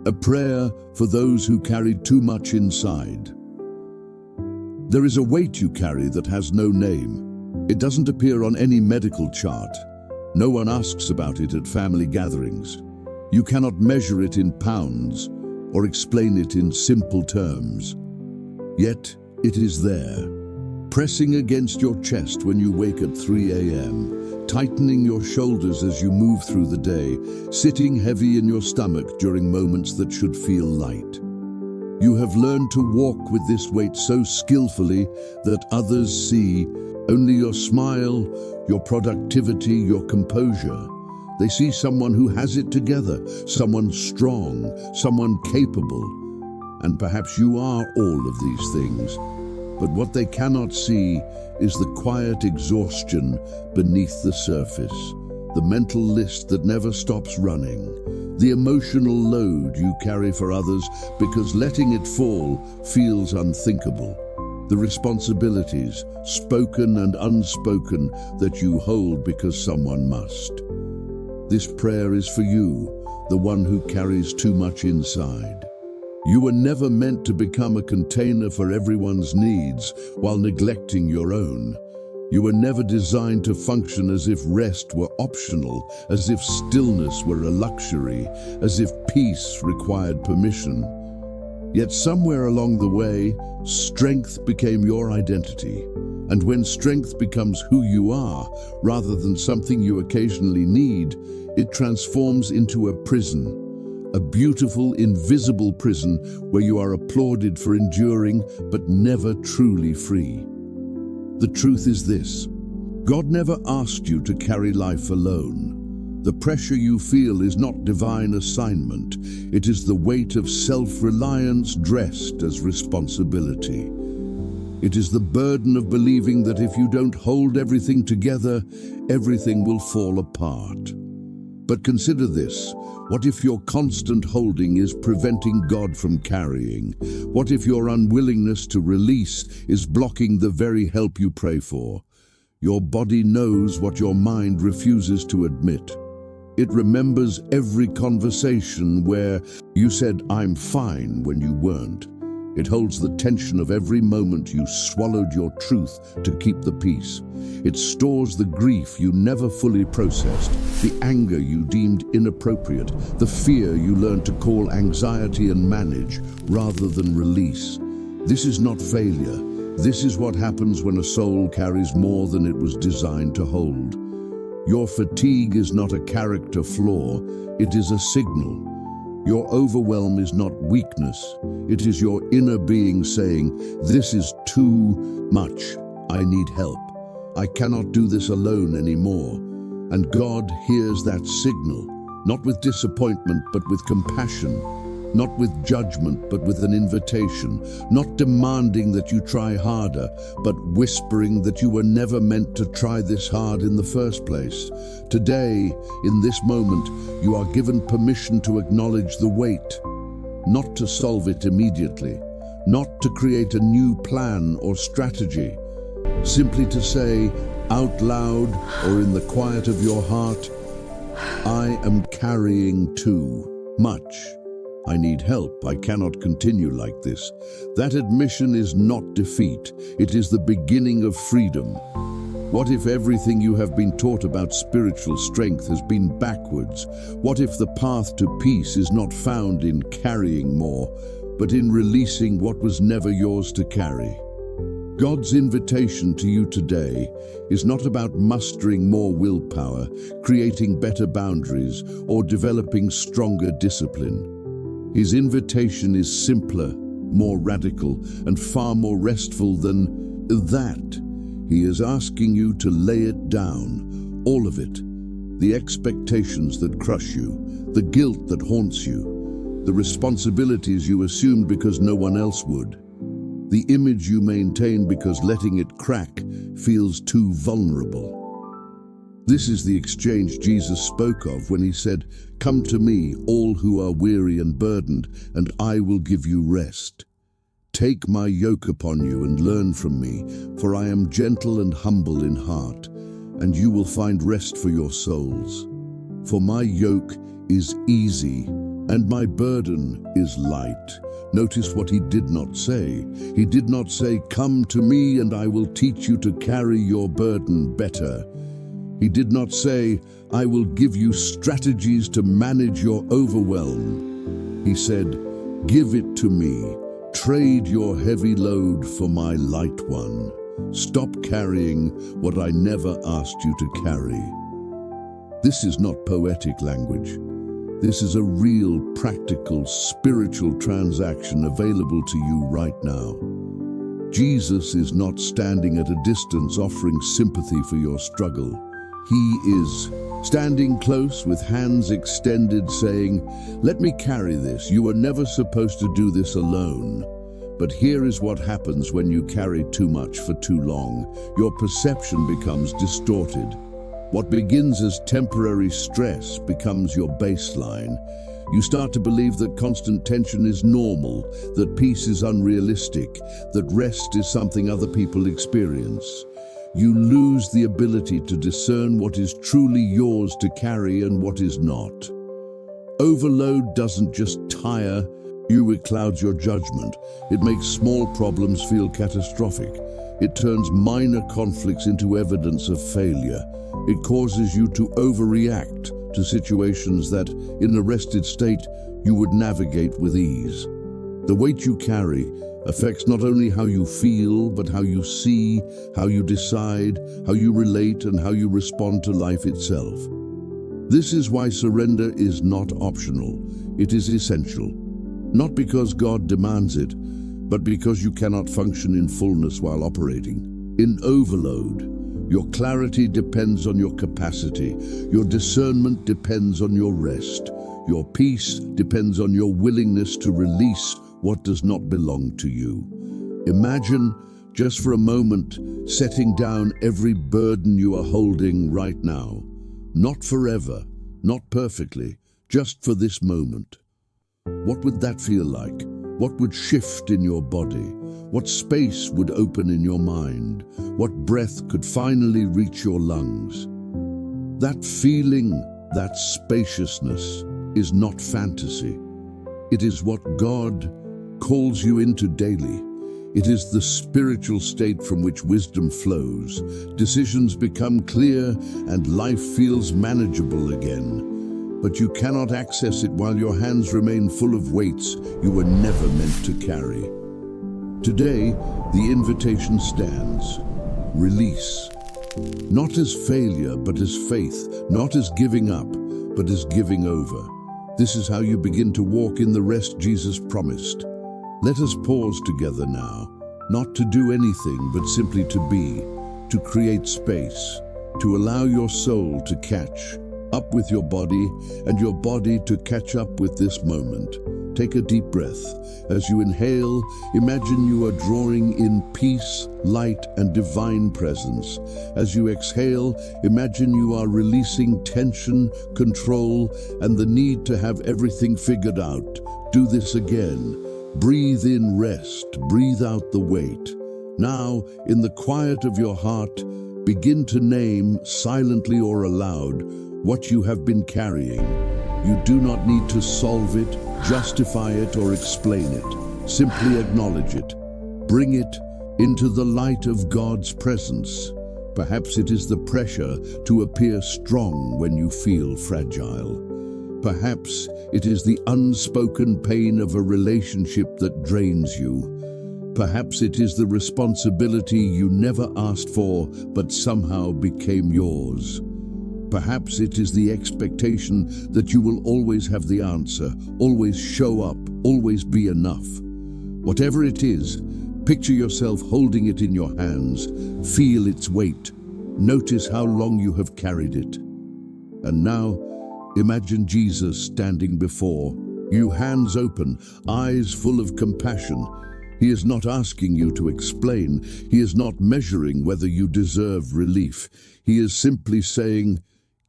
a prayer for those who carry too much inside. There is a weight you carry that has no name. It doesn't appear on any medical chart. No one asks about it at family gatherings. You cannot measure it in pounds or explain it in simple terms. Yet it is there, pressing against your chest when you wake at 3 a.m., tightening your shoulders as you move through the day, sitting heavy in your stomach during moments that should feel light. You have learned to walk with this weight so skillfully that others see only your smile, your productivity, your composure. They see someone who has it together, someone strong, someone capable. And perhaps you are all of these things. But what they cannot see is the quiet exhaustion beneath the surface, the mental list that never stops running, the emotional load you carry for others because letting it fall feels unthinkable, the responsibilities, spoken and unspoken, that you hold because someone must. This prayer is for you, the one who carries too much inside. You were never meant to become a container for everyone's needs while neglecting your own. You were never designed to function as if rest were optional, as if stillness were a luxury, as if peace required permission. Yet somewhere along the way, strength became your identity. And when strength becomes who you are, rather than something you occasionally need, it transforms into a prison. A beautiful, invisible prison where you are applauded for enduring, but never truly free. The truth is this: God never asked you to carry life alone. The pressure you feel is not divine assignment. It is the weight of self-reliance dressed as responsibility. It is the burden of believing that if you don't hold everything together, everything will fall apart. But consider this: what if your constant holding is preventing God from carrying? What if your unwillingness to release is blocking the very help you pray for? Your body knows what your mind refuses to admit. It remembers every conversation where you said, "I'm fine," when you weren't. It holds the tension of every moment you swallowed your truth to keep the peace. It stores the grief you never fully processed, the anger you deemed inappropriate, the fear you learned to call anxiety and manage rather than release. This is not failure. This is what happens when a soul carries more than it was designed to hold. Your fatigue is not a character flaw, it is a signal. Your overwhelm is not weakness, it is your inner being saying, "This is too much, I need help. I cannot do this alone anymore." And God hears that signal, not with disappointment but with compassion, not with judgment but with an invitation, not demanding that you try harder, but whispering that you were never meant to try this hard in the first place. Today, in this moment, you are given permission to acknowledge the weight, not to solve it immediately, not to create a new plan or strategy, simply to say out loud or in the quiet of your heart, "I am carrying too much. I need help. I cannot continue like this." That admission is not defeat. It is the beginning of freedom. What if everything you have been taught about spiritual strength has been backwards? What if the path to peace is not found in carrying more, but in releasing what was never yours to carry? God's invitation to you today is not about mustering more willpower, creating better boundaries, or developing stronger discipline. His invitation is simpler, more radical, and far more restful than that. He is asking you to lay it down, all of it. The expectations that crush you, the guilt that haunts you, the responsibilities you assumed because no one else would, the image you maintain because letting it crack feels too vulnerable. This is the exchange Jesus spoke of when he said, "Come to me, all who are weary and burdened, and I will give you rest. Take my yoke upon you and learn from me, for I am gentle and humble in heart, and you will find rest for your souls. For my yoke is easy And my burden is light. Notice what he did not say. He did not say, "Come to me and I will teach you to carry your burden better." He did not say, "I will give you strategies to manage your overwhelm." He said, "Give it to me. Trade your heavy load for my light one. Stop carrying what I never asked you to carry." This is not poetic language. This is a real, practical, spiritual transaction available to you right now. Jesus is not standing at a distance offering sympathy for your struggle. He is standing close with hands extended saying, "Let me carry this. You were never supposed to do this alone." But here is what happens when you carry too much for too long. Your perception becomes distorted. What begins as temporary stress becomes your baseline. You start to believe that constant tension is normal, that peace is unrealistic, that rest is something other people experience. You lose the ability to discern what is truly yours to carry and what is not. Overload doesn't just tire you, it clouds your judgment. It makes small problems feel catastrophic. It turns minor conflicts into evidence of failure. It causes you to overreact to situations that, in a rested state, you would navigate with ease. The weight you carry affects not only how you feel, but how you see, how you decide, how you relate, and how you respond to life itself. This is why surrender is not optional. It is essential. Not because God demands it, but because you cannot function in fullness while operating in overload. Your clarity depends on your capacity. Your discernment depends on your rest. Your peace depends on your willingness to release what does not belong to you. Imagine, just for a moment, setting down every burden you are holding right now. Not forever, not perfectly, just for this moment. What would that feel like? What would shift in your body? What space would open in your mind? What breath could finally reach your lungs? That feeling, that spaciousness, is not fantasy. It is what God calls you into daily. It is the spiritual state from which wisdom flows. Decisions become clear and life feels manageable again. But you cannot access it while your hands remain full of weights you were never meant to carry. Today, the invitation stands. Release. Not as failure, but as faith. Not as giving up, but as giving over. This is how you begin to walk in the rest Jesus promised. Let us pause together now, not to do anything, but simply to be, to create space, to allow your soul to catch up with your body and your body to catch up with this moment. Take a deep breath. As you inhale, imagine you are drawing in peace, light, and divine presence. As you exhale, imagine you are releasing tension, control, and the need to have everything figured out. Do this again. Breathe in rest, breathe out the weight. Now, in the quiet of your heart, begin to name, silently or aloud, what you have been carrying. You do not need to solve it, justify it, or explain it. Simply acknowledge it. Bring it into the light of God's presence. Perhaps it is the pressure to appear strong when you feel fragile. Perhaps it is the unspoken pain of a relationship that drains you. Perhaps it is the responsibility you never asked for but somehow became yours. Perhaps it is the expectation that you will always have the answer, always show up, always be enough. Whatever it is, picture yourself holding it in your hands, feel its weight, notice how long you have carried it. And now, imagine Jesus standing before you, hands open, eyes full of compassion. He is not asking you to explain. He is not measuring whether you deserve relief. He is simply saying,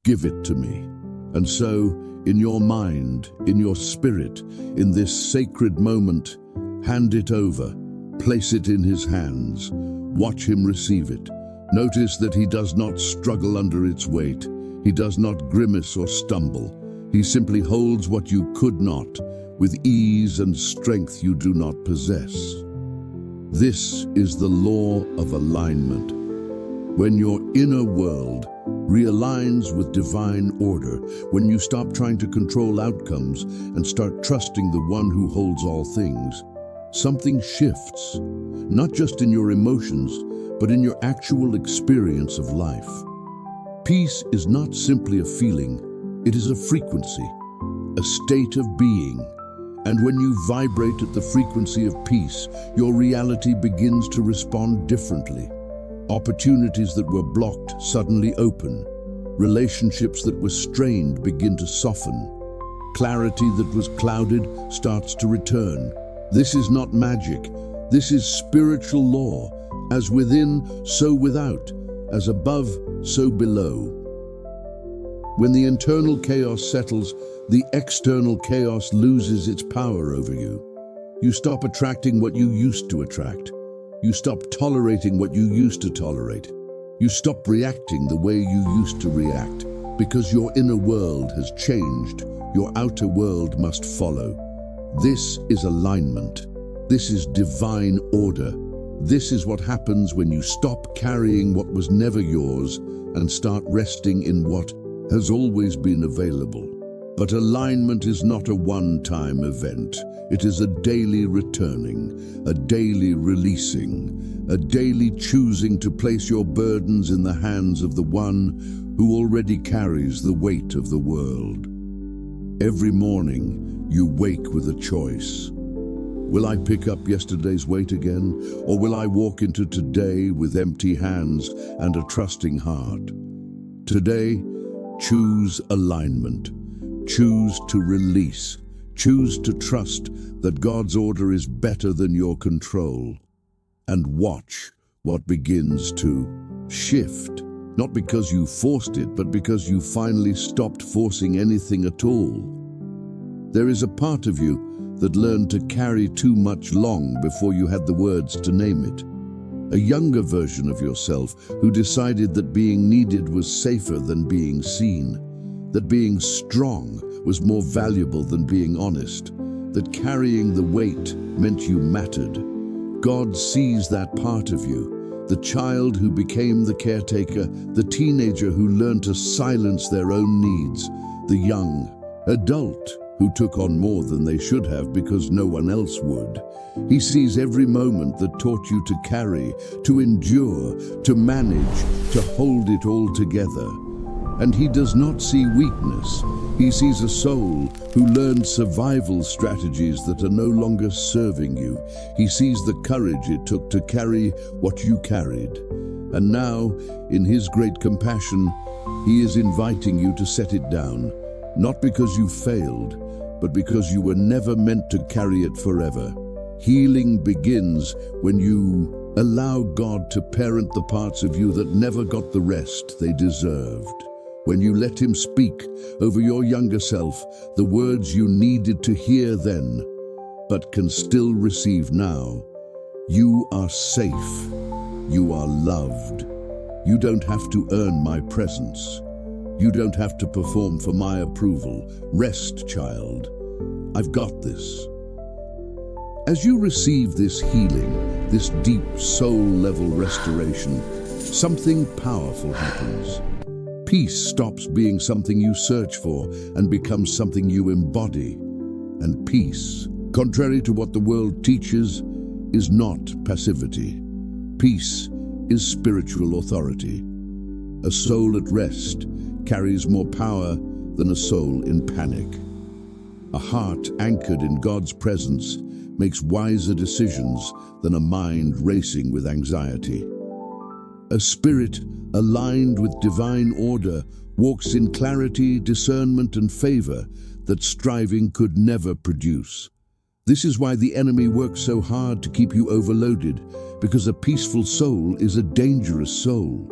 "Give it to me." And so, in your mind, in your spirit, in this sacred moment, hand it over, place it in his hands, watch him receive it. Notice that he does not struggle under its weight. He does not grimace or stumble. He simply holds what you could not, with ease and strength you do not possess. This is the law of alignment. When your inner world realigns with divine order, when you stop trying to control outcomes and start trusting the one who holds all things, something shifts, not just in your emotions, but in your actual experience of life. Peace is not simply a feeling, it is a frequency, a state of being. And when you vibrate at the frequency of peace, your reality begins to respond differently. Opportunities that were blocked suddenly open. Relationships that were strained begin to soften. Clarity that was clouded starts to return. This is not magic. This is spiritual law. As within, so without. As above, so below. When the internal chaos settles, the external chaos loses its power over you. You stop attracting what you used to attract. You stop tolerating what you used to tolerate. You stop reacting the way you used to react. Because your inner world has changed, your outer world must follow. This is alignment. This is divine order. This is what happens when you stop carrying what was never yours and start resting in what has always been available. But alignment is not a one-time event. It is a daily returning, a daily releasing, a daily choosing to place your burdens in the hands of the one who already carries the weight of the world. Every morning, you wake with a choice. Will I pick up yesterday's weight again, or will I walk into today with empty hands and a trusting heart? Today, choose alignment. Choose to release. Choose to trust that God's order is better than your control. And watch what begins to shift. Not because you forced it, but because you finally stopped forcing anything at all. There is a part of you that learned to carry too much long before you had the words to name it. A younger version of yourself who decided that being needed was safer than being seen. That being strong was more valuable than being honest, that carrying the weight meant you mattered. God sees that part of you, the child who became the caretaker, the teenager who learned to silence their own needs, the young adult who took on more than they should have because no one else would. He sees every moment that taught you to carry, to endure, to manage, to hold it all together. And he does not see weakness. He sees a soul who learned survival strategies that are no longer serving you. He sees the courage it took to carry what you carried. And now, in his great compassion, he is inviting you to set it down, not because you failed, but because you were never meant to carry it forever. Healing begins when you allow God to parent the parts of you that never got the rest they deserved. When you let him speak over your younger self the words you needed to hear then, but can still receive now. You are safe. You are loved. You don't have to earn my presence. You don't have to perform for my approval. Rest, child. I've got this. As you receive this healing, this deep soul-level restoration, something powerful happens. Peace stops being something you search for and becomes something you embody. And peace, contrary to what the world teaches, is not passivity. Peace is spiritual authority. A soul at rest carries more power than a soul in panic. A heart anchored in God's presence makes wiser decisions than a mind racing with anxiety. A spirit aligned with divine order walks in clarity, discernment, and favor that striving could never produce. This is why the enemy works so hard to keep you overloaded, because a peaceful soul is a dangerous soul.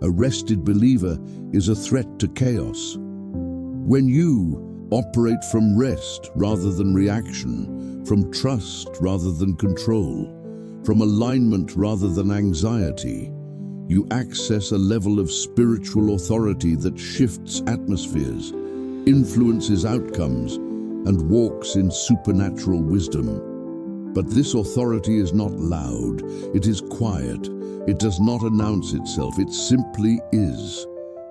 A rested believer is a threat to chaos. When you operate from rest rather than reaction, from trust rather than control, from alignment rather than anxiety, you access a level of spiritual authority that shifts atmospheres. influences outcomes, and walks in supernatural wisdom. But this authority is not loud, it is quiet, it does not announce itself, it simply is.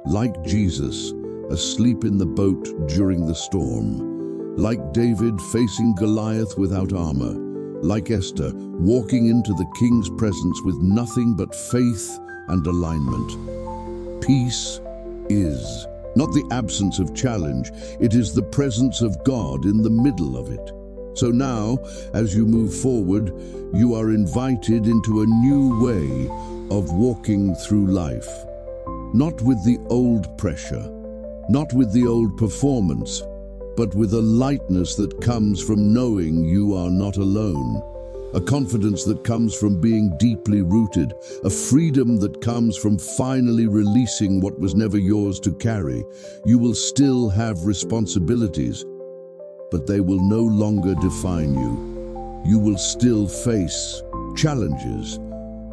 Like Jesus, asleep in the boat during the storm. Like David facing Goliath without armor. Like Esther walking into the king's presence with nothing but faith and alignment. Peace is not the absence of challenge, it is the presence of God in the middle of it. So now, as you move forward, you are invited into a new way of walking through life. Not with the old pressure, not with the old performance, but with a lightness that comes from knowing you are not alone. A confidence that comes from being deeply rooted, a freedom that comes from finally releasing what was never yours to carry. You will still have responsibilities, but they will no longer define you. You will still face challenges,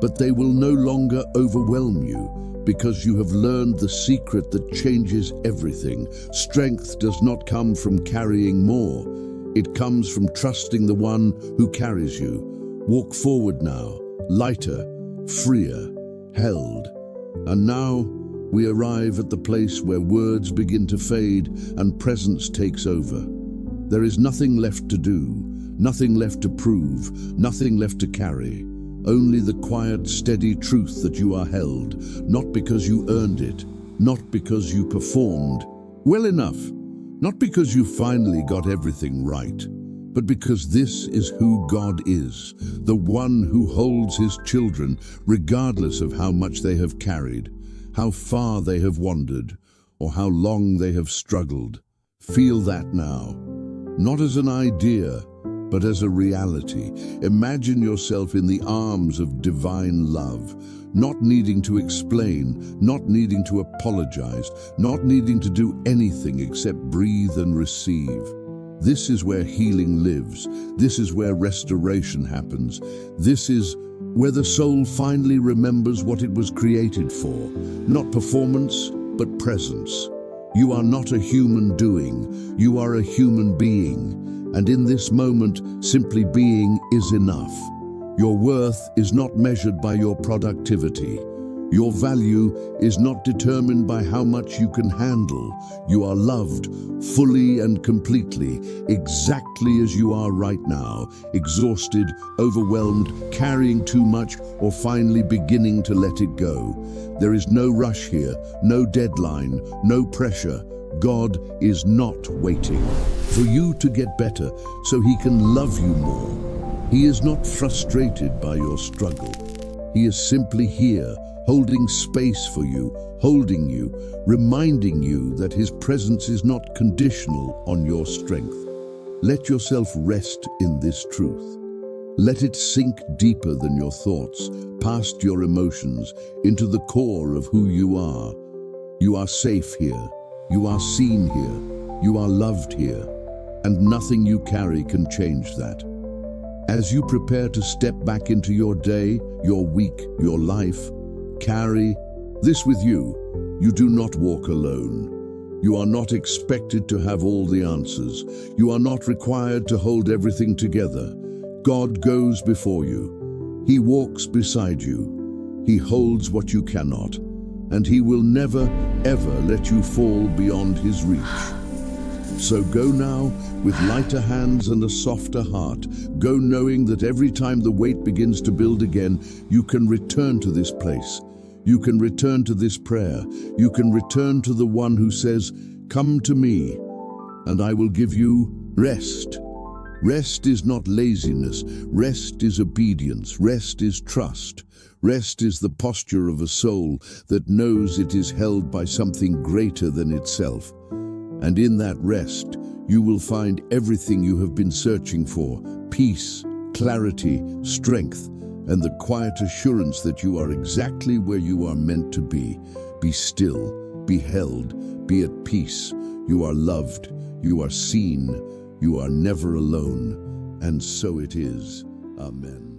but they will no longer overwhelm you, because you have learned the secret that changes everything. Strength does not come from carrying more. It comes from trusting the one who carries you. Walk forward now, lighter, freer, held. And now we arrive at the place where words begin to fade and presence takes over. There is nothing left to do, nothing left to prove, nothing left to carry. Only the quiet, steady truth that you are held, not because you earned it, not because you performed well enough, not because you finally got everything right, but because this is who God is, the one who holds his children regardless of how much they have carried, how far they have wandered, or how long they have struggled. Feel that now, not as an idea, but as a reality. Imagine yourself in the arms of divine love, not needing to explain, not needing to apologize, not needing to do anything except breathe and receive. This is where healing lives. This is where restoration happens. This is where the soul finally remembers what it was created for. Not performance, but presence. You are not a human doing. You are a human being. And in this moment, simply being is enough. Your worth is not measured by your productivity. Your value is not determined by how much you can handle. You are loved fully and completely, exactly as you are right now, exhausted, overwhelmed, carrying too much, or finally beginning to let it go. There is no rush here, no deadline, no pressure. God is not waiting for you to get better so he can love you more. He is not frustrated by your struggle. He is simply here, holding space for you, holding you, reminding you that his presence is not conditional on your strength. Let yourself rest in this truth. Let it sink deeper than your thoughts, past your emotions, into the core of who you are. You are safe here. You are seen here. You are loved here. And nothing you carry can change that. As you prepare to step back into your day, your week, your life, carry this with you. You do not walk alone. You are not expected to have all the answers. You are not required to hold everything together. God goes before you. He walks beside you. He holds what you cannot. And he will never, ever let you fall beyond his reach. So go now with lighter hands and a softer heart. Go knowing that every time the weight begins to build again, you can return to this place. You can return to this prayer. You can return to the one who says, "Come to me, and I will give you rest." Rest is not laziness. Rest is obedience. Rest is trust. Rest is the posture of a soul that knows it is held by something greater than itself. And in that rest, you will find everything you have been searching for: peace, clarity, strength, and the quiet assurance that you are exactly where you are meant to be. Be still, be held, be at peace. You are loved, you are seen, you are never alone. And so it is. Amen.